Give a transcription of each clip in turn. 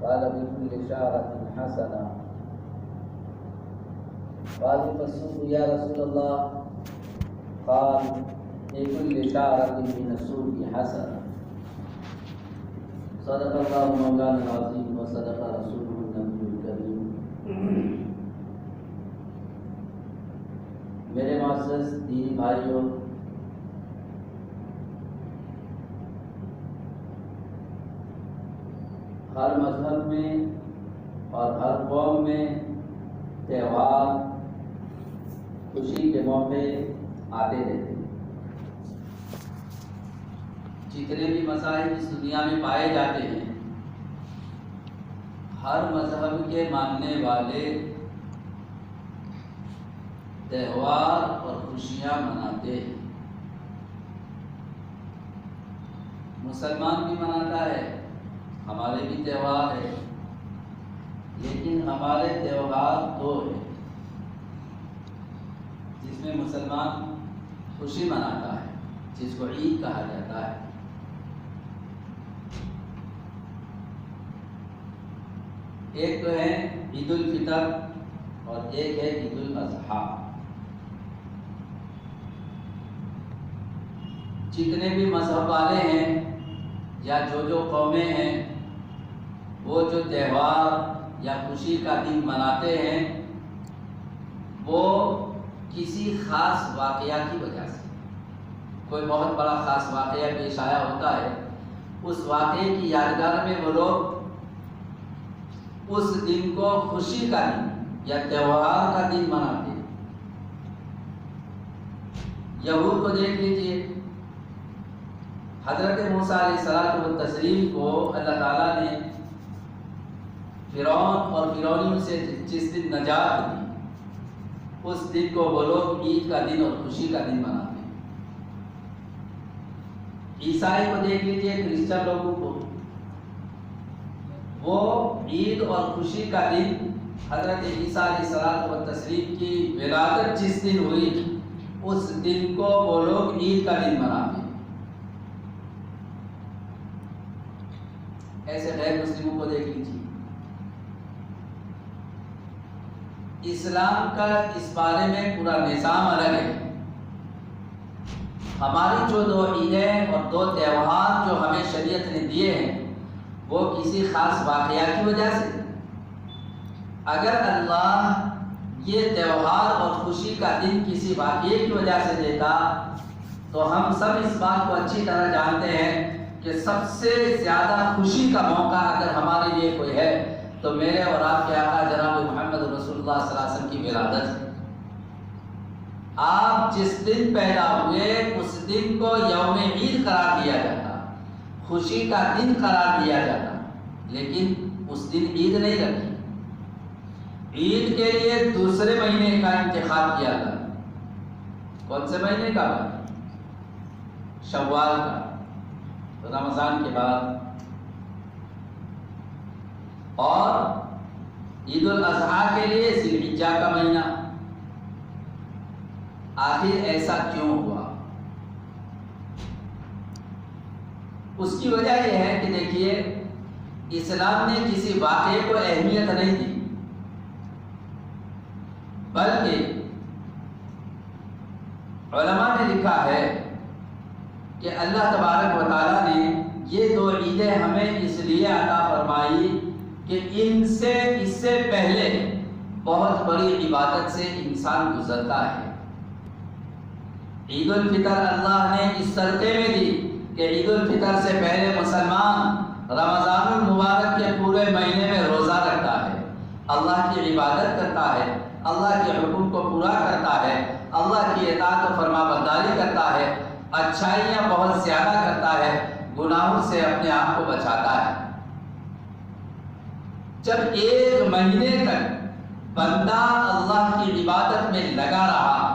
قال بكل شعرة حسنة. قالوا فالسوق يا رسول الله؟ قال لكل شعرة من السوق حسنة. صدق الله مولانا العظيم وصدق رسوله النبي الكريم. میرے معزز دینی بھائیوں، ہر مذہب میں اور ہر قوم میں تہوار خوشی کے موقع آتے رہتے ہیں۔ جتنے بھی مذاہب اس دنیا میں پائے جاتے ہیں، ہر مذہب کے ماننے والے تہوار اور خوشیاں مناتے ہیں۔ مسلمان بھی مناتا ہے، ہمارے بھی تہوار ہے، لیکن ہمارے تہوار دو ہیں جس میں مسلمان خوشی مناتا ہے، جس کو عید کہا جاتا ہے۔ ایک تو ہے عید الفطر اور ایک ہے عید الاضحیٰ۔ جتنے بھی مذہب والے ہیں یا جو قومیں ہیں، وہ جو تہوار یا خوشی کا دن مناتے ہیں، وہ کسی خاص واقعہ کی وجہ سے، کوئی بہت بڑا خاص واقعہ پیش آیا ہوتا ہے، اس واقعے کی یادگار میں وہ لوگ اس دن کو خوشی کا دن یا تہوار کا دن مناتے ہیں۔ یہود کو دیکھ لیجیے، حضرت موسیٰ علیہ الصلوۃ والتسلیم کو اللہ تعالیٰ نے فرعون اور فرعونیوں سے جس دن نجات دی، اس دن کو وہ لوگ عید کا دن اور خوشی کا دن مناتے ہیں۔ عیسائی کو دیکھ لیجیے، کرسچن لوگوں کو، وہ عید اور خوشی کا دن حضرت عیسیٰ علیہ الصلوۃ والتسلیم کی ولادت جس دن ہوئی، اس دن کو وہ لوگ عید کا دن مناتے ہیں۔ ایسے غیر مسلموں کو دیکھ لیجیے۔ اسلام کا اس بارے میں پورا نظام الگ ہے۔ ہماری جو دو عیدیں اور دو تہوار جو ہمیں شریعت نے دیے ہیں، وہ کسی خاص واقعہ کی وجہ سے۔ اگر اللہ یہ تہوار اور خوشی کا دن کسی واقعے کی وجہ سے دیتا، تو ہم سب اس بات کو اچھی طرح جانتے ہیں کہ سب سے زیادہ خوشی کا موقع اگر ہمارے لیے کوئی ہے تو میرے اور آپ کے آقا جناب محمد رسول اللہ صلی اللہ علیہ وسلم کی ولادت ہے۔ آپ جس دن پیدا ہوئے اس دن کو یوم عید قرار دیا جاتا، خوشی کا دن قرار دیا جاتا، لیکن اس دن عید نہیں رکھی۔ عید کے لیے دوسرے مہینے کا انتخاب کیا تھا۔ کون سے مہینے کا؟ شوال کا، رمضان کے بعد۔ اور عید الاضحیٰ کے لیے ذی الحجہ کا مہینہ۔ آخر ایسا کیوں ہوا؟ اس کی وجہ یہ ہے کہ دیکھیے، اسلام نے کسی واقعے کو اہمیت نہیں دی، بلکہ علماء نے لکھا ہے کہ اللہ تبارک و تعالیٰ نے یہ دو عیدیں ہمیں اس لیے عطا فرمائی کہ اس سے پہلے بہت بڑی عبادت سے انسان گزرتا ہے۔ عید الفطر اللہ نے اس طریقے میں دی کہ عید الفطر سے پہلے مسلمان رمضان المبارک کے پورے مہینے میں روزہ رکھتا ہے، اللہ کی عبادت کرتا ہے، اللہ کے حکم کو پورا کرتا ہے، اللہ کی اطاعت و فرما برداری کرتا ہے، اچھائیاں بہت زیادہ کرتا ہے، گناہوں سے اپنے آپ کو بچاتا ہے۔ جب ایک مہینے تک بندہ اللہ کی عبادت میں لگا رہا،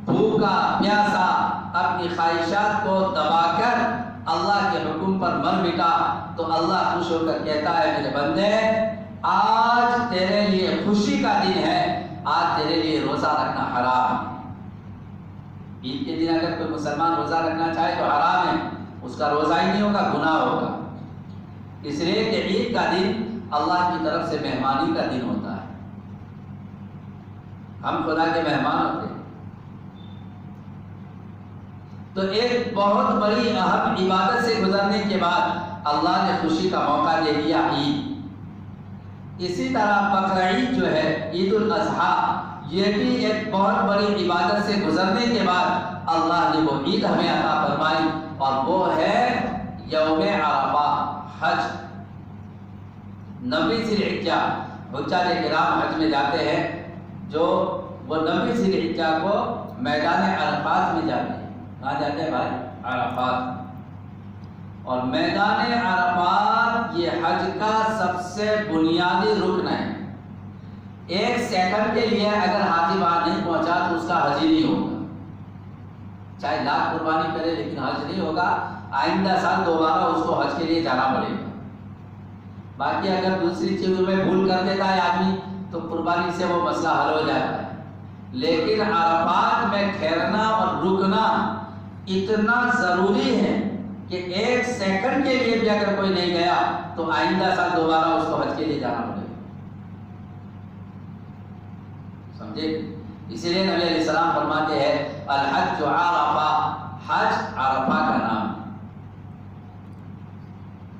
بھوکا پیاسا، اپنی خواہشات کو دبا کر اللہ کے حکم پر مر مٹا، تو اللہ خوش ہو کر کہتا ہے میرے بندے، آج تیرے لیے خوشی کا دن ہے، آج تیرے لیے روزہ رکھنا حرام ہے۔ عید کے دن اگر کوئی مسلمان روزہ رکھنا چاہے تو حرام ہے، اس کا روزہ ہی نہیں ہوگا، گناہ ہوگا۔ اس لیے کہ عید کا دن اللہ کی طرف سے مہمانی کا دن ہوتا ہے. ہم خدا کے مہمان ہوتے ہیں. تو ایک بہت بڑی اہم عبادت سے گزرنے کے بعد اللہ نے خوشی کا موقع دے دیا عید. اسی طرح بقر عید جو ہے عید الاضحیٰ، یہ بھی ایک بہت بڑی عبادت سے گزرنے کے بعد اللہ نے وہ عید ہمیں عطا فرمائی، اور وہ ہے یوم عرفہ، حج. 90 ذی الحجہ حجاج کرام حج میں جاتے ہیں، جو وہ 90 ذی الحجہ کو میدان عرفات میں جاتے ہیں. کہاں جاتے ہیں بھائی؟ عرفات. اور میدان عرفات یہ حج کا سب سے بنیادی رکن ہے. ایک سیکنڈ کے لیے اگر حاجی وہاں نہیں پہنچا تو اس کا حج ہی نہیں ہوگا. چاہے لاکھ قربانی کرے لیکن حج نہیں ہوگا. آئندہ سال دوبارہ اس کو حج کے لیے جانا پڑے گا. باقی اگر دوسری چیزوں میں بھول کر دیتا ہے آدمی تو قربانی سے وہ مسئلہ حل ہو جاتا ہے. لیکن عرفات میں ٹھہرنا اور رکنا اتنا ضروری ہے کہ ایک سیکنڈ کے لیے بھی اگر کوئی نہیں گیا تو آئندہ سال دوبارہ اس کو حج کے لیے جانا پڑے گا. سمجھے؟ اسی لیے نبی علیہ السلام فرماتے ہیں الحج عرفہ، حج عرفہ کا نام.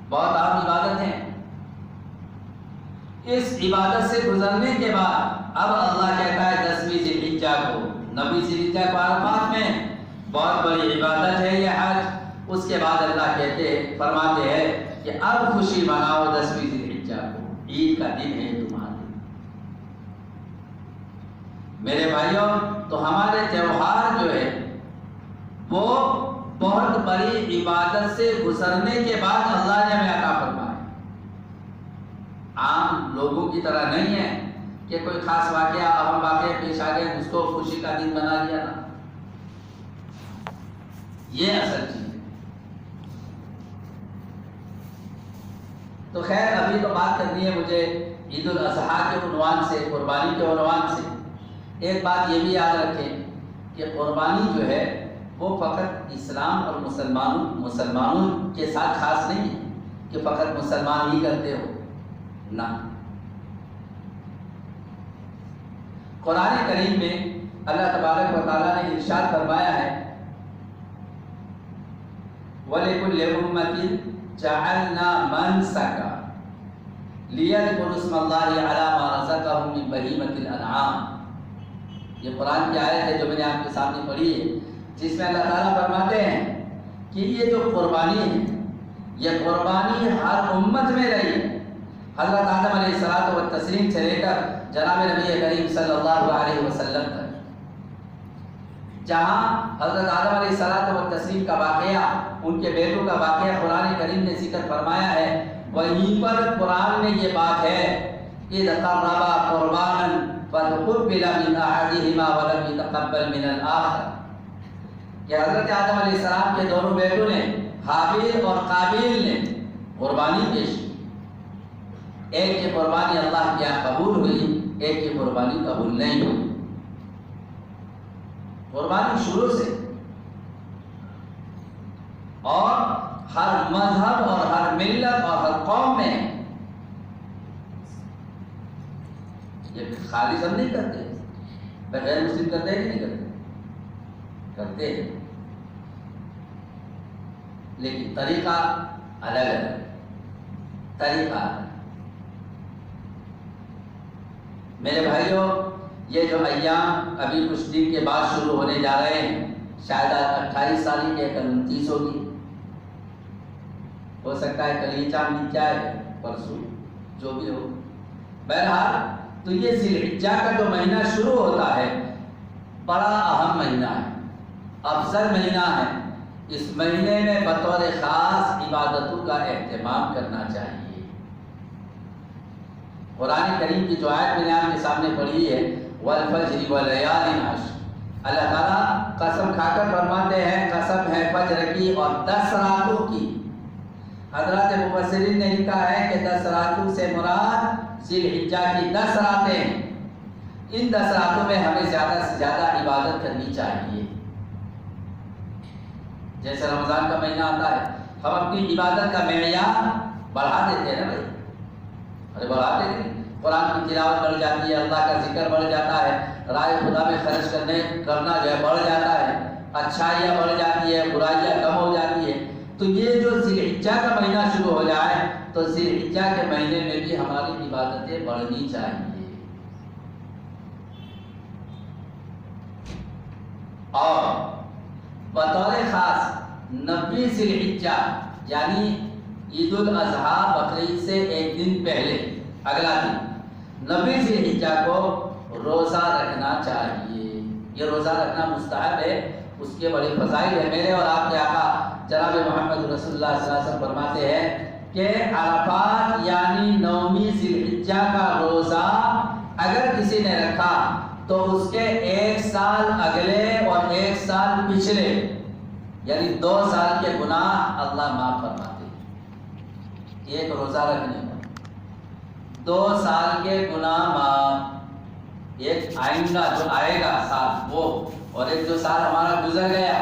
بہت اہم عبادت ہے. اس عبادت سے گزرنے کے بعد اب اللہ کہتا ہے 10ویں ذی الحجہ کو، 90 ذی الحجہ کو عرفات میں بہت بڑی عبادت ہے یہ حج. اس کے بعد اللہ فرماتے ہیں کہ اب خوشی مناؤ 10ویں ذی الحجہ کو، عید کا دن ہے تمہارے. میرے بھائیوں، تو ہمارے تہوار جو ہے وہ بہت بڑی عبادت سے گزرنے کے بعد اللہ نے ہمیں عطا فرمایا. عام لوگوں کی طرح نہیں ہے کہ کوئی خاص واقعہ، اہم واقعہ پیش آ گئے اس کو خوشی کا دن بنا لیا نا. یہ اصل چیز ہے. تو خیر ابھی تو بات کرنی ہے مجھے عید الاضحیٰ کے عنوان سے، قربانی کے عنوان سے. ایک بات یہ بھی یاد رکھیں کہ قربانی جو ہے وہ فقط اسلام اور مسلمانوں کے ساتھ خاص نہیں ہے کہ فقط مسلمان ہی کرتے ہو. نہ، قرآن کریم میں اللہ تبارک و تعالیٰ نے ارشاد فرمایا ہے وَلِكُلِّ أُمَّةٍ جَعَلْنَا مَنسَكًا لِيَذْكُرُوا اسْمَ اللَّهِ عَلَى مَا رَزَقَهُم مِّن بَهِيمَةِ الْأَنْعَامِ. یہ قرآن کی آیت ہے جو میں نے آپ کے سامنے پڑھی ہے، جس میں اللہ تعالیٰ فرماتے ہیں کہ یہ جو قربانی ہے یہ قربانی ہر امت میں رہی ہے. حضرت آدم علیہ الصلوۃ والتسلیم سے لے کر جناب نبی کریم صلی اللہ علیہ وسلم تک، جہاں حضرت آدم علیہ الصلوۃ والتسلیم کا واقعہ، ان کے بیٹوں کا واقعہ قرآن کریم نے ذکر فرمایا ہے، وہیں پر قرآن میں یہ بات ہے اِذْ قَرَّبَا قُرْبَانًا فَتُقُبِّلَ مِنْ أَحَدِهِمَا وَلَمْ يُتَقَبَّلْ مِنَ الْآخَرِ. کہ حضرت آدم علیہ السلام کے دونوں بیٹوں نے، حابیل اور قابیل نے قربانی پیش کی. ایک کی قربانی اللہ کے یہاں قبول ہوئی، ایک کی قربانی قبول نہیں ہوئی. قربانی شروع سے، اور ہر مذہب اور ہر ملت اور ہر قوم میں یہ خالص ہم نہیں کرتے. غیر مسلم کرتے ہیں کہ نہیں کرتے؟ کرتے ہیں، لیکن طریقہ الگ الگ، طریقہ الگ. میرے بھائیوں، یہ جو ایام ابھی کچھ دن کے بعد شروع ہونے جا رہے ہیں، شاید 28 تاریخ ہے، کل 29 ہوگی، ہو سکتا ہے کل یہ چاند دکھ جائے، پرسوں جو بھی ہو. بہرحال تو یہ ذی الحجہ کا جو مہینہ شروع ہوتا ہے بڑا اہم مہینہ ہے، افضل مہینہ ہے. اس مہینے میں بطور خاص عبادتوں کا اہتمام کرنا چاہیے. قرآن کریم کی جو آیت میں نے آپ کے سامنے پڑھی ہے وَالْفَجْرِ وَلَيَالٍ عَشْرٍ، اللہ تعالیٰ قسم کھا کر فرماتے ہیں قسم ہے فجر کی اور 10 راتوں کی. حضرات مفسرین نے لکھا ہے کہ 10 راتوں سے مراد ذی الحجہ کی 10 راتیں ہیں. ان 10 راتوں میں ہمیں زیادہ سے زیادہ عبادت کرنی چاہیے. جیسے رمضان کا مہینہ آتا ہے، ہم اپنی عبادت کا معیار بڑھا دیتے ہیں نا بھائی. ارے بڑھاتے نہیں، قرآن کی تلاوت بڑھ جاتی ہے، اللہ کا ذکر بڑھ جاتا ہے، رائے خدا میں خرچ کرنا جو ہے بڑھ جاتا ہے، اچھائیاں بڑھ جاتی ہے، برائیاں کم ہو جاتی ہے۔ تو یہ جو ذی الحجہ کا مہینہ شروع ہو جائے تو ذی الحجہ کے مہینے میں بھی ہماری عبادتیں بڑھنی چاہیے۔ اور بطور خاص 90 ذی الحجہ یعنی عید الاضحیٰ بقرعید سے ایک دن پہلے اگلا دن 90 ذی الحجہ کو روزہ رکھنا چاہیے۔ یہ روزہ رکھنا مستحب ہے، اس کے بڑے فضائل ہیں۔ میرے اور آپ کے آقا جناب محمد رسول اللہ صلی اللہ علیہ وسلم فرماتے ہیں کہ عرفات یعنی 9ویں ذی الحجہ کا روزہ اگر کسی نے رکھا تو اس کے 1 سال اگلے اور 1 سال پچھلے یعنی 2 سال کے گناہ اللہ معاف فرماتے ہیں۔ ایک روزہ رکھنے پر 2 سال کے گناہ معاف، ایک آئندہ جو آئے گا سال وہ، اور ایک جو سال ہمارا گزر گیا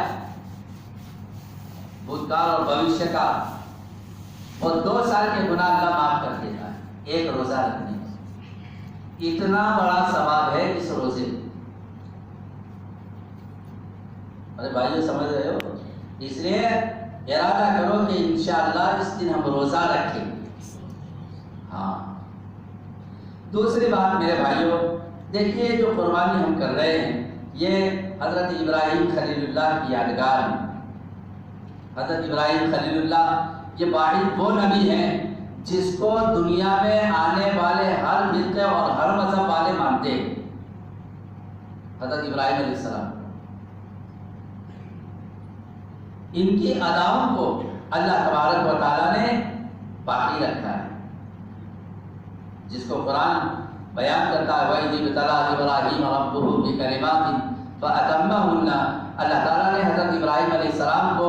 بھوتکال اور بھوشیہ کا، وہ 2 سال کے گناہ اللہ معاف کر دیتا ہے ایک روزہ رکھنے پر۔ اتنا بڑا ثواب ہے اس روزے میں۔ ارے بھائیو سمجھ رہے ہو؟ اس لیے ارادہ کرو کہ انشاءاللہ اس دن ہم روزہ رکھیں۔ ہاں دوسری بات میرے بھائیو، دیکھیے جو قربانی ہم کر رہے ہیں یہ حضرت ابراہیم خلیل اللہ کی یادگار ہے۔ حضرت ابراہیم خلیل اللہ یہ واحد وہ نبی ہیں جس کو دنیا میں آنے والے ہر فرقے اور ہر مذہب والے مانتے ہیں۔ حضرت ابراہیم علیہ السلام ان کی اداؤں کو اللہ تبارک و تعالیٰ نے باقی رکھا ہے، جس کو قرآن بیان کرتا ہے وَإِذِ ابْتَلَىٰ إِبْرَاهِيمَ رَبُّهُ بِكَلِمَاتٍ فَأَتَمَّهُنَّ۔ اللہ تعالیٰ نے حضرت ابراہیم علیہ السلام کو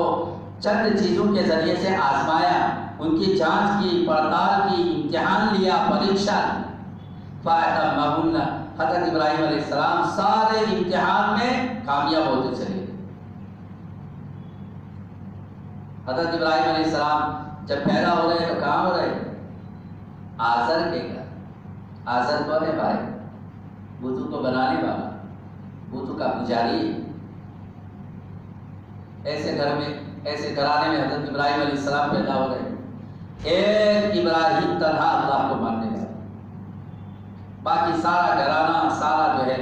چند چیزوں کے ذریعے سے آزمایا، ان کی جانچ کی، پڑتال کی، امتحان لیا، پریکشا لی۔ فَأَتَمَّهُنَّ، حضرت ابراہیم علیہ السلام سارے امتحان میں کامیاب ہوتے چلے۔ حضرت ابراہیم علیہ السلام جب پیدا ہو رہے تو کہاں ہو رہے؟ آزر کے گھر۔ آزر کون ہے بھائی؟ بتوں کو بنانے والا، بتوں کا پجاری۔ ایسے گھر میں، ایسے گھرانے میں حضرت ابراہیم علیہ السلام پیدا ہو گئے۔ ایک ابراہیم تنہا اللہ کو ماننے والا، باقی سارا گھرانہ، سارا جو ہے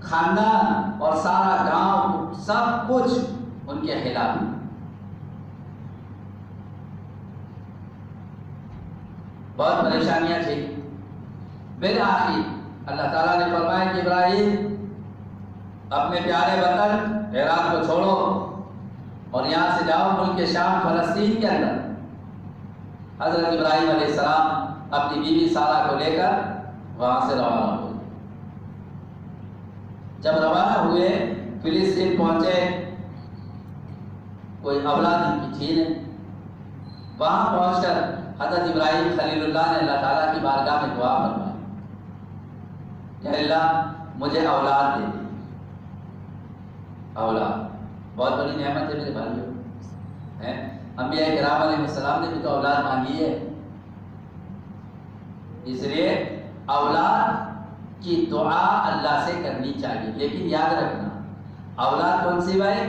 خاندان اور سارا گاؤں سب کچھ ان کے خلاف۔ بہت پریشانیاں تھیں۔ بالآخر اللہ تعالیٰ نے فرمایا کہ ابراہیم اپنے پیارے وطن عراق کو چھوڑو اور یہاں سے جاؤ ملک شام فلسطین کے اندر۔ حضرت ابراہیم علیہ السلام اپنی بیوی سارہ کو لے کر وہاں سے روانہ ہوئے۔ جب روانہ ہوئے فلسطین پہنچے، کوئی اولاد ان کی تھی نہیں۔ وہاں پہنچ کر حضرت ابراہیم خلیل اللہ نے اللہ تعالیٰ کی بارگاہ میں دعا فرمائی کہ اللہ مجھے اولاد دے دے۔ اولاد بہت بڑی نعمت ہے میرے بھائیوں۔ انبیاء کرام علیہ السلام نے بھی تو اولاد مانگی ہے، اس لیے اولاد کی دعا اللہ سے کرنی چاہیے۔ لیکن یاد رکھنا اولاد کون سی بھائی؟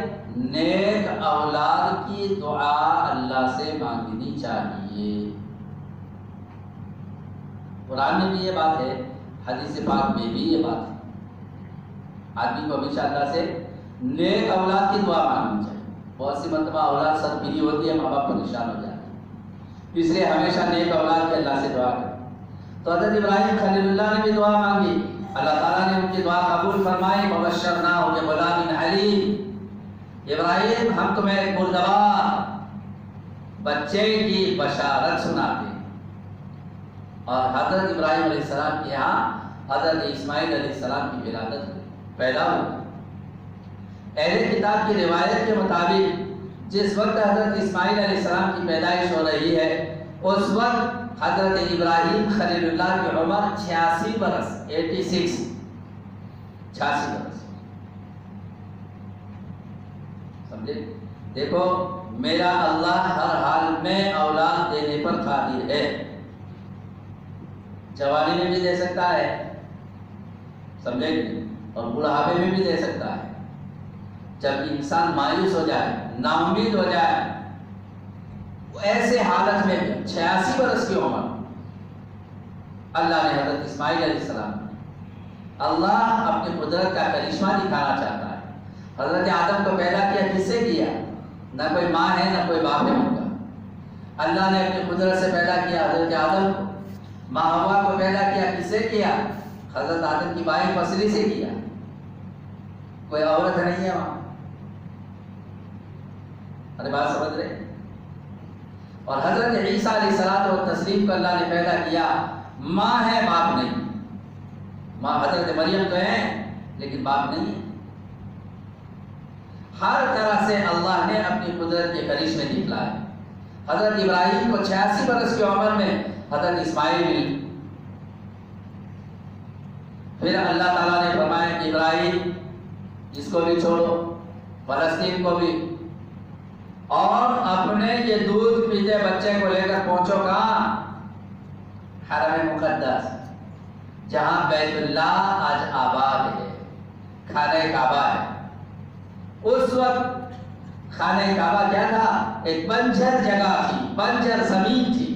نیک اولاد کی دعا اللہ سے مانگنی چاہیے۔ قرآن میں بھی یہ بات ہے، حدیث پاک میں بھی یہ بات ہے۔ آدمی کو ہمیشہ اللہ سے نیک اولاد کی دعا مانگنی چاہیے۔ بہت سی مرتبہ اولاد سرپیری ہوتی ہے، ماں باپ پریشان ہو جاتے ہیں، اس لیے ہمیشہ نیک اولاد کی اللہ سے دعا کریں۔ تو حضرت ابراہیم خلیل اللہ نے بھی دعا مانگی، اللہ تعالیٰ نے ان کی دعا قبول فرمائی۔ وَبَشَّرْنَاهُ بِغُلَامٍ حَلِيمٍ، ابراہیم ہم تمہیں ایک خوشگوار بچے کی بشارت سناتے ہیں۔ اور حضرت ابراہیم علیہ السلام کے یہاں حضرت اسماعیل علیہ السلام کی ولادت ہوئی، پیدا ہوئی۔ اہل کتاب کی روایت کے مطابق جس وقت حضرت اسماعیل علیہ السلام کی پیدائش ہو رہی ہے اس وقت حضرت ابراہیم خلیل اللہ کی عمر 86 برس 86 برس۔ سمجھے؟ دیکھو میرا اللہ ہر حال میں اولاد دینے پر قادر ہے، جوانی میں بھی دے سکتا ہے، سمجھے کہ، اور بڑھاپے میں بھی دے سکتا ہے۔ جب انسان مایوس ہو جائے، نا امید ہو جائے، ایسے حالت میں 86 برس کی عمر اللہ نے حضرت اسماعیل علیہ السلام، اللہ اپنی قدرت کا کرشمہ دکھانا چاہتا ہے۔ حضرت آدم کو پیدا کیا کس سے کیا؟ نہ کوئی ماں ہے نہ کوئی باپ ہے ان کا۔ اللہ نے اپنی قدرت سے پیدا کیا حضرت آدم کو، ماں ہوا کو پیدا کیا کس سے کیا؟ حضرت آدم کی بائیں پسلی سے کیا، کوئی عورت نہیں ہے وہاں۔ ارے بات سمجھ رہے؟ اور حضرت عیسیٰ علیہ الصلوۃ والتسلیم کو اللہ نے پیدا کیا، ماں ہے باپ نہیں۔ ماں حضرت مریم تو ہے لیکن باپ نہیں ہے۔ ہر طرح سے اللہ نے اپنی قدرت کے کرشمے دکھلائے۔ حضرت ابراہیم کو 86 برس کی عمر میں حضرت اسماعیل ملی۔ پھر اللہ تعالیٰ نے فرمایا کہ ابراہیم اس کو بھی چھوڑو، فلسطین کو بھی، اور اپنے یہ دودھ پیتے بچے کو لے کر پہنچو کہاں؟ حرم مقدس، جہاں بیت اللہ آج آباد ہے، خانہ کعبہ ہے۔ اس وقت خانہ کعبہ کیا تھا؟ ایک بنجر جگہ تھی، بنجر زمین تھی،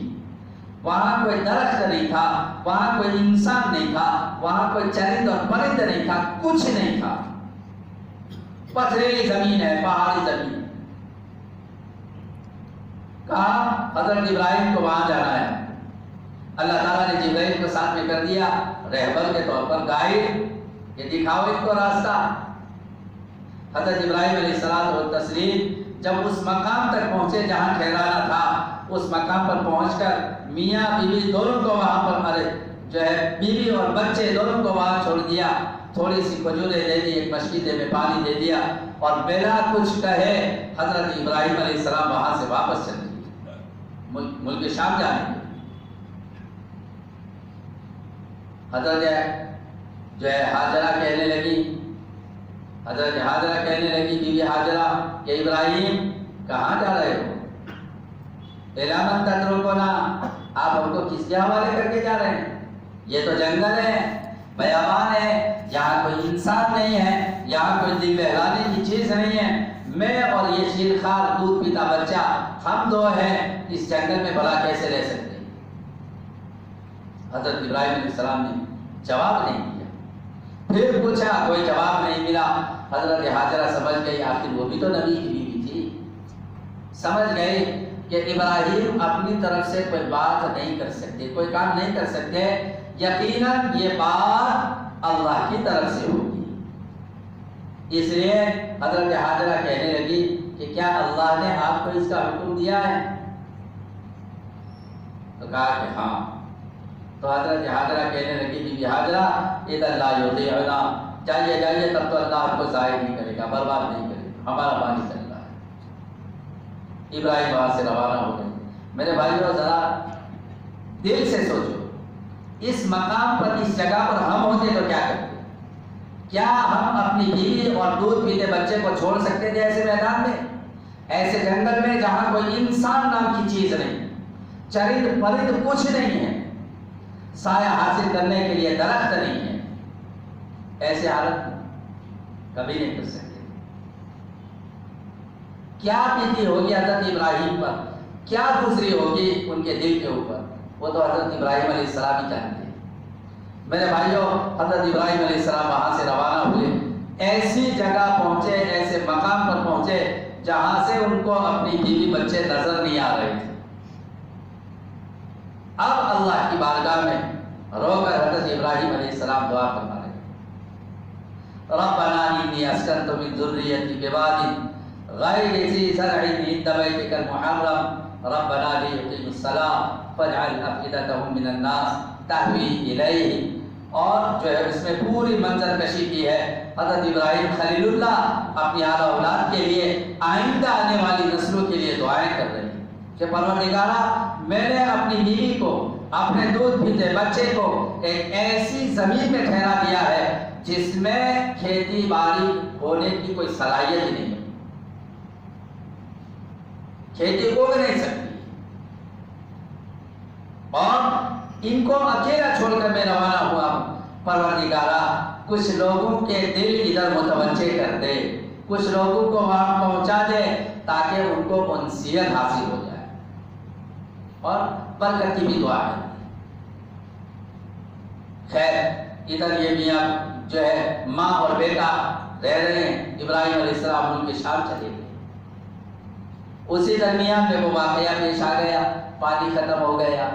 وہاں کوئی درخت نہیں تھا، وہاں کوئی انسان نہیں تھا، وہاں کوئی چرند اور پرند نہیں تھا، کچھ نہیں تھا، پتھریلی زمین ہے، پہاڑی زمین۔ کہا حضرت ابراہیم کو وہاں جانا ہے۔ اللہ تعالیٰ نے جبرائیل کو ساتھ میں کر دیا رہبر کے طور پر، گائیڈ، یہ دکھاؤ ان کو راستہ۔ حضرت ابراہیم علیہ السلام والتسلیم جب اس مقام تک پہنچے جہاں ٹھہرانا تھا، اس مقام پر پہنچ کر میاں بیوی دونوں کو وہاں پر بیوی اور بچے دونوں کو وہاں چھوڑ دیا، تھوڑی سی کھجوریں دے دی، ایک مشکیدے میں پانی دے دیا، اور بلا کچھ کہے حضرت ابراہیم علیہ السلام وہاں سے واپس چل دیے ملک شام جانے کے۔ حضرت ہاجرہ کہنے لگی، حضرت ہاجرہ کہنے لگی، بیوی ہاجرہ کہ ابراہیم کہاں جا رہے ہو؟ اِلیٰ مَن تَتْرُکُنَا، آپ ہم کو کس کے حوالے کر کے جا رہے ہیں؟ یہ تو جنگل ہے، بیابان ہے، یہاں کوئی انسان نہیں ہے، یہاں کوئی دل بہلانے کی چیز نہیں ہے، میں اور یہ شیرخوار دودھ پیتا بچہ ہم دو ہیں، اس جنگل میں بھلا کیسے رہ سکتے ہیں؟ حضرت ابراہیم علیہ السلام نے جواب نہیں دیا، پھر پوچھا، کوئی جواب نہیں ملا۔ حضرت ہاجرہ سمجھ گئی آخر وہ بھی تو نبی کی بیوی تھی، سمجھ گئی کہ ابراہیم اپنی طرف سے کوئی بات نہیں کر سکتے، کوئی کام نہیں کر سکتے، یقیناً یہ بات اللہ کی طرف سے ہوگی۔ اس لیے حضرت ہاجرہ کہنے لگی کہ کیا اللہ نے آپ کو اس کا حکم دیا ہے؟ تو کہا کہ ہاں۔ تو حضرت ہاجرہ کہنے لگی کہ ہاجرہ اذا لا یضیعنا، جائیے جائیے، تب تو اللہ آپ کو ضائع نہیں کرے گا، برباد نہیں کرے گا، ہمارا پانی چل رہا ہے۔ ابراہیم وہاں سے روانہ ہو گئے۔ میرے بھائیوں ذرا دل سے سوچو، اس مقام پر، اس جگہ پر ہم ہوتے تو کیا کرتے؟ کیا ہم اپنی بیوی اور دودھ پیتے بچے کو چھوڑ سکتے تھے ایسے میدان میں، ایسے جنگل میں جہاں کوئی انسان نام کی چیز نہیں، چرند پرند کچھ نہیں ہے، سایہ حاصل کرنے کے لیے درخت نہیں ہے؟ ایسے حالت میں کبھی نہیں کر سکتے۔ کیا بیتی ہوگی حضرت ابراہیم پر، کیا گزری ہوگی ان کے دل کے اوپر، وہ تو حضرت ابراہیم علیہ السلام ہی جانتے ہیں۔ میرے بھائیوں، حضرت ابراہیم علیہ السلام وہاں سے روانہ ہوئے، ایسی جگہ پہنچے، ایسے مقام پر پہنچے جہاں سے ان کو اپنی بیوی بچے نظر نہیں آ رہے تھے۔ اب اللہ کی بارگاہ میں رو کر حضرت ابراہیم علیہ السلام دعا فرما رہے ہیں، ربنا انی اسکنت من ذریتی بواد غیر ذی زرع عند بیتک المحرم ربنا لیقیموا الصلاۃ فاجعل افئدتهم من الناس تہوی الیہ۔ اور جو ہے اس میں پوری منظر کشی کی ہے۔ حضرت ابراہیم خلیل اللہ اپنی اعلی اولاد کے لیے، آئندہ آنے والی نسلوں کے لیے دعائیں کر رہے ہیں کہ پروردگارا، میں نے اپنی بیوی کو، اپنے دودھ پیتے بچے کو ایک ایسی زمین میں ٹھہرا دیا ہے جس میں کھیتی باڑی ہونے کی کوئی صلاحیت ہی نہیں ہے، کھیتی اگ نہیں سکتی، اور ان کو اکیلا چھوڑ کر میں روانہ ہوا ہوں۔ پروردگارا کچھ لوگوں کے دل ادھر متوجہ کر دے، کچھ لوگوں کو وہاں پہنچا دے تاکہ ان کو انسیت حاصل ہو جائے، اور برکت کی بھی دعا ہے۔ خیر ادھر یہ میاں جو ہے ماں اور بیٹا رہ رہے ہیں، ابراہیم علیہ السلام ان کے شام چلے گئے۔ اسی درمیان میں وہ واقعہ پیش آ گیا، پانی ختم ہو گیا،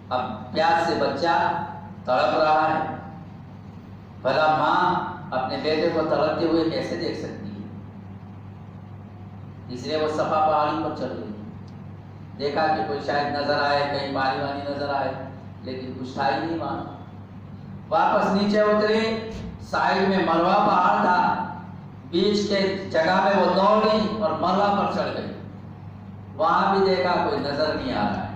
اب پیاس سے بچہ تڑپ رہا ہے۔ بھلا ماں اپنے بیٹے کو تڑپتے ہوئے کیسے دیکھ سکتی ہے؟ اس لیے وہ صفا پہاڑی پر چل گئی، دیکھا کہ کوئی شاید نظر آئے، کہیں پانی وانی نظر آئے، لیکن کچھ تھا ہی نہیں ماں۔ واپس نیچے اترے، سائڈ میں مروہ پہاڑ تھا، بیچ کے جگہ میں وہ دوڑی اور مروہ پر چڑھ گئی۔ وہاں بھی دیکھا کوئی نظر نہیں آ رہا ہے،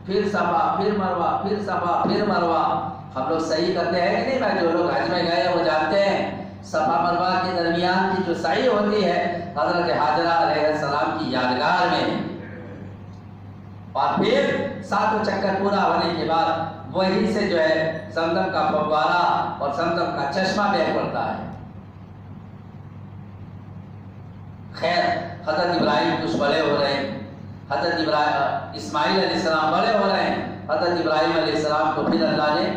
پھر صفا، پھر مروہ، پھر صفا، پھر مروہ۔ ہم لوگ صحیح کرتے ہیں کہ نہیں بھائی؟ جو لوگ حج میں گئے وہ جانتے ہیں صفا مروہ کے درمیان کی جو سعی ہوتی ہے حضرت حاجرہ علیہ السلام کی یادگار میں ہے، اور پھر 7 چکر پورا ہونے کے بعد وہیں سے جو ہے زمزم کا فوارہ اور زمزم کا چشمہ بہ پڑتا ہے۔ خیر حضرت ابراہیم کچھ بڑے ہو رہے ہیں، حضرت اسماعیل علیہ السلام بڑے ہو رہے ہیں۔ حضرت ابراہیم علیہ السلام کو پھر اللہ نے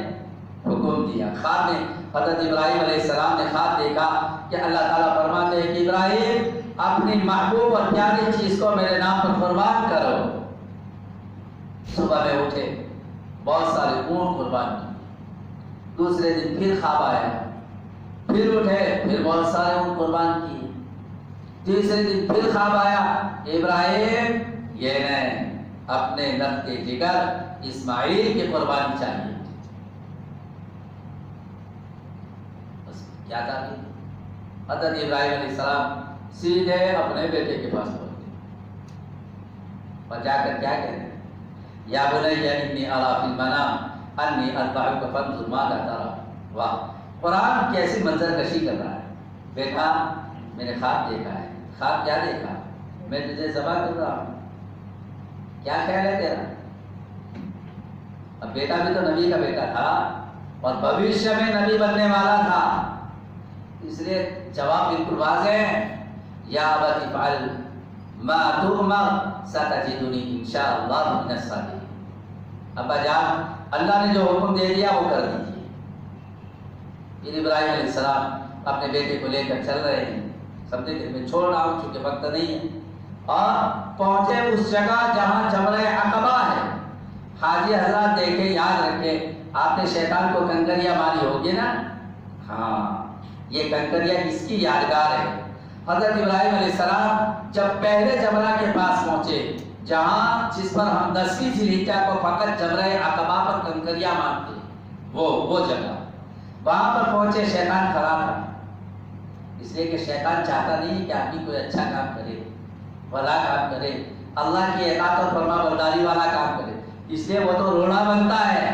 حکم دیا، خواب میں حضرت ابراہیم علیہ السلام نے خواب دیکھا کہ اللہ تعالیٰ فرماتے ہیں کہ ابراہیم اپنی محبوب اور پیاری چیز کو میرے نام پر قربان کرو۔ صبح میں اٹھے، بہت سارے اونٹ قربان کیے۔ دوسرے دن پھر خواب آیا، پھر اٹھے، پھر بہت سارے اونٹ قربان کیے۔ تیسرے دن پھر خواب آیا، ابراہیم یہ نہیں، اپنے نفس کے جگر اسماعیل کی قربانی چاہیے۔ بس کیا تھا کہ حضرت ابراہیم علیہ السلام سیدھے اپنے بیٹے کے پاس پہنچ گئے اور جا کر کیا کہتے ہیں، یا بنی انی اری فی المنام انی اذبحک فانظر ماذا تری۔ واہ، قرآن کیسی منظر کشی کر رہا ہے۔ بیٹا میں نے خواب دیکھا ہے۔ خواب کیا دیکھا؟ میں تجھے ذبح کر رہا ہوں، کیا خیال ہے تیرا؟ اب بیٹا بھی تو نبی کا بیٹا تھا اور بھوشیہ میں نبی بننے والا تھا، اس لیے جواب بالکل واضح ہے، یا ابت افعل ما تؤمر ستجدنی انشاءاللہ من الصابرین۔ ابا جان اللہ نے جو حکم دے دیا وہ کر دیجیے۔ پھر ابراہیم علیہ السلام اپنے بیٹے کو لے کر چل رہے ہیں، سمجھے کہ میں چھوڑ رہا ہوں چونکہ وقت نہیں ہے، اور پہنچے اس جگہ جہاں جمرہ عقبہ ہے۔ حاجی حضرات دیکھیں، یاد رکھیں، آپ نے شیطان کو کنکریاں ماری ہوگی نا، ہاں یہ کنکریاں کس کی یادگار ہے؟ حضرت ابراہیم علیہ السلام جب پہلے جمرہ کے پاس پہنچے، جہاں جس پر ہم 10ویں ذی الحجہ کو فقط جمرہ عقبہ پر کنکریاں مارتے، وہ جگہ، وہاں پر پہنچے، شیطان کھڑا تھا، اس لیے کہ شیطان چاہتا نہیں کہ آدمی کوئی اچھا کام کرے، بھلا کام کرے، اللہ کی اطاعت اور فرما برداری والا کام کرے، اس لیے وہ تو رونا بنتا ہے،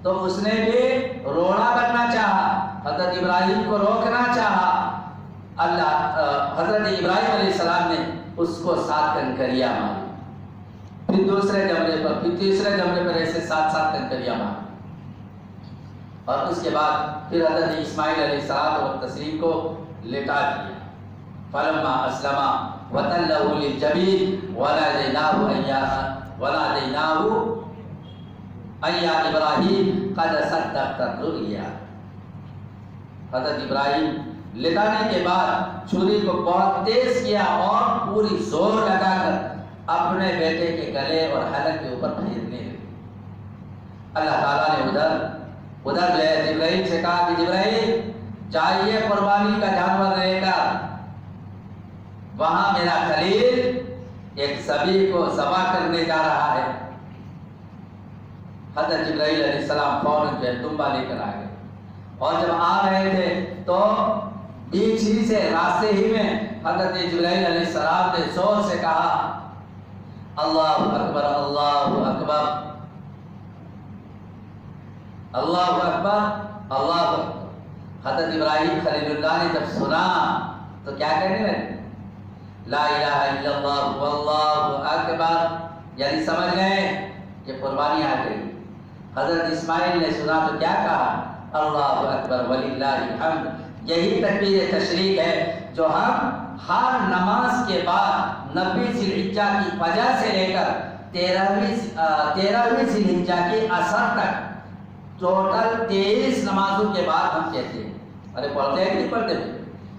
تو اس نے بھی رونا بننا چاہا، حضرت ابراہیم کو روکنا چاہا۔ حضرت ابراہیم علیہ السلام نے اس کو 7 کنکریاں ماری، پھر دوسرے جمرے پر، پھر تیسرے جمرے پر، ایسے 7 کنکریاں ماری، اور اس کے بعد پھر حضرت اسماعیل علیہ السلام اور تسلیم کو لٹا دیا۔ فلما اسلما وتلہ للجبین ونادیناہ ان یا ابراہیم قد صدقت الرؤیا۔ حضرت ابراہیم لٹانے کے بعد چھری کو بہت تیز کیا اور پوری زور لگا کر اپنے بیٹے کے گلے اور حلق کے اوپر پھیرنے لگے۔ اللہ تعالیٰ نے ادھر جو ہے جبرائیل سے کہا کہ جبرائیل چاہیے قربانی کا جانور رہے گا، وہاں میرا خلیل ایک ذبیح کو ذبح کرنے جا رہا ہے۔ حضرت جبرائیل علیہ السلام فوراً جو ہے دمبا لے کر آ گئے، اور جب آ رہے تھے تو بیچ ہی سے، راستے ہی میں حضرت جبرائیل علیہ السلام نے زور سے کہا اللہ اکبر اللہ اکبر اللہ اکبر اللہ اکبر۔ حضرت ابراہیم خلیل اللہ نے جب سنا تو کیا کہنے لگے؟ لا الہ الا اللہ واللہ اکبر، یعنی سمجھ گئے کہ قربانی آ گئی. حضرت اسماعیل نے سنا تو کیا کہا؟ اللہ اکبر وللہ الحمد. یہی تکبیر تشریق ہے جو ہم ہر نماز کے بعد 90 ذی الحجہ کی فجر سے لے کر 13ویں ذی الحجہ کے عصر تک ٹوٹل 23 نمازوں کے بعد ہم کہتے ہیں. ارے پڑھتے ہیں کہ نہیں پڑھتے ہیں؟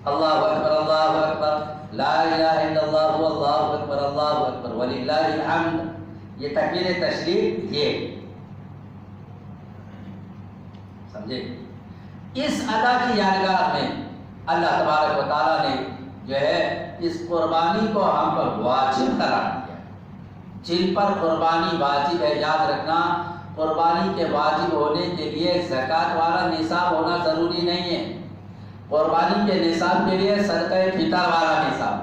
اللہ اکبر لا الہ الا اللہ اللہ اکبر وللہ الحمد. یہ تکبیر تشریق یہ سمجھے. اس ادا کی یادگار میں اللہ تبارک و تعالیٰ نے جو ہے اس قربانی کو ہم پر واجب قرار دیا. جن پر قربانی واجب ہے، یاد رکھنا قربانی کے واجب ہونے کے لیے زکوٰۃ والا نصاب ہونا ضروری نہیں ہے. قربانی کے نصاب کے لیے صدقہ فطر والا نصاب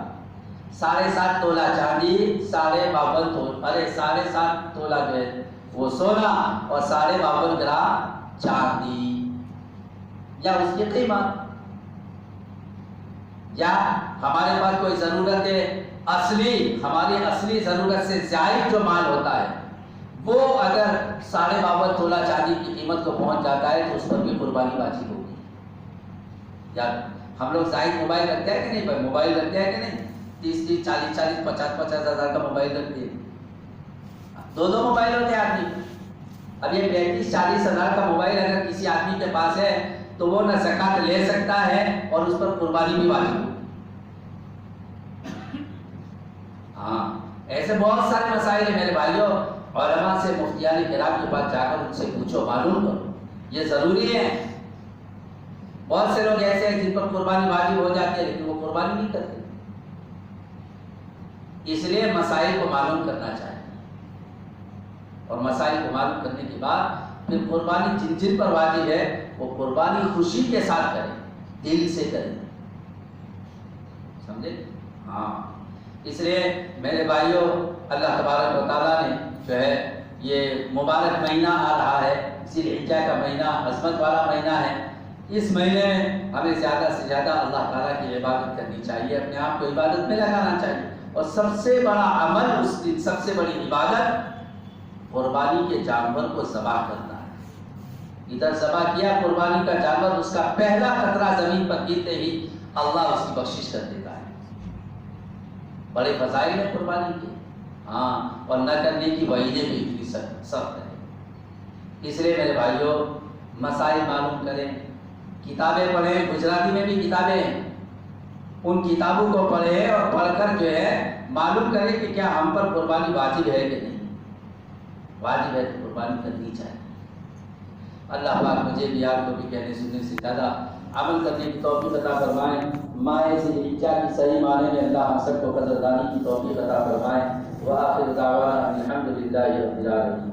7.5 تولہ چاندی، 7.5 تولہ جو ہے وہ سونا اور 52 گرام چاندی یا اس کی قیمت، یا ہمارے پاس کوئی ضرورت ہے اصلی، ہماری اصلی ضرورت سے زائد جو مال ہوتا ہے وہ اگر 52 تولہ چاندی کی قیمت کو پہنچ جاتا ہے تو اس پر بھی قربانی واجب ہوگی. یا ہم لوگ زائد موبائل رکھتے ہیں کہ نہیں بھائی؟ موبائل رکھتے ہیں کہ نہیں؟ 30 40 50 ہزار کا موبائل رکھتے ہیں. 2 موبائل ہوتے ہیں آدمی. اب یہ 35 40 ہزار کا موبائل اگر کسی آدمی کے پاس ہے تو وہ نہ زکوٰۃ لے سکتا ہے اور اس پر قربانی بھی واجب ہوگی. ہاں ایسے بہت سارے مسائل ہیں میرے بھائیوں. علماء سے، مفتیان کرام کے پاس جا کر ان سے پوچھو، معلوم کرو، یہ ضروری ہے. بہت سے لوگ ایسے ہیں جن پر قربانی واجب ہو جاتی ہے لیکن وہ قربانی نہیں کرتے. اس لیے مسائل کو معلوم کرنا چاہیے اور مسائل کو معلوم کرنے کے بعد پھر قربانی جن جن پر واجب ہے وہ قربانی خوشی کے ساتھ کریں، دل سے کریں. سمجھے؟ ہاں اس لیے میرے بھائیوں اللہ تبارک و تعالیٰ نے جو ہے یہ مبارک مہینہ آ رہا ہے، ذی الحجہ کا مہینہ عظمت والا مہینہ ہے. اس مہینے میں ہمیں زیادہ سے زیادہ اللہ تعالیٰ کی عبادت کرنی چاہیے، اپنے آپ کو عبادت میں لگانا چاہیے. اور سب سے بڑا عمل اس دن، سب سے بڑی عبادت قربانی کے جانور کو ذبح کرنا ہے. ادھر ذبح کیا قربانی کا جانور، اس کا پہلا قطرہ زمین پر گرتے ہی اللہ اس کی بخشش کر دیتا ہے. بڑے فضائل ہیں قربانی کے. ہاں اور نہ کرنے کی وعیدیں بھی اتنی سخت ہے. اس لیے میرے بھائیوں مسائل معلوم کریں، کتابیں پڑھیں. گجراتی میں بھی کتابیں ہیں، ان کتابوں کو پڑھیں اور پڑھ کر جو ہے معلوم کریں کہ کیا ہم پر قربانی واجب ہے کہ نہیں. واجب ہے تو قربانی کرنی چاہیے. اللہ پاک مجھے بھی آپ کو بھی کہنے سننے سے زیادہ عمل کرنے کی توفیق عطا فرمائیں. ماہ ذی الحجہ کی صحیح معنی میں اللہ ہم سب کو قدردانی کی توفیق عطا فرمائیں. وآخر دعوانا الحمد للہ رب العالمین.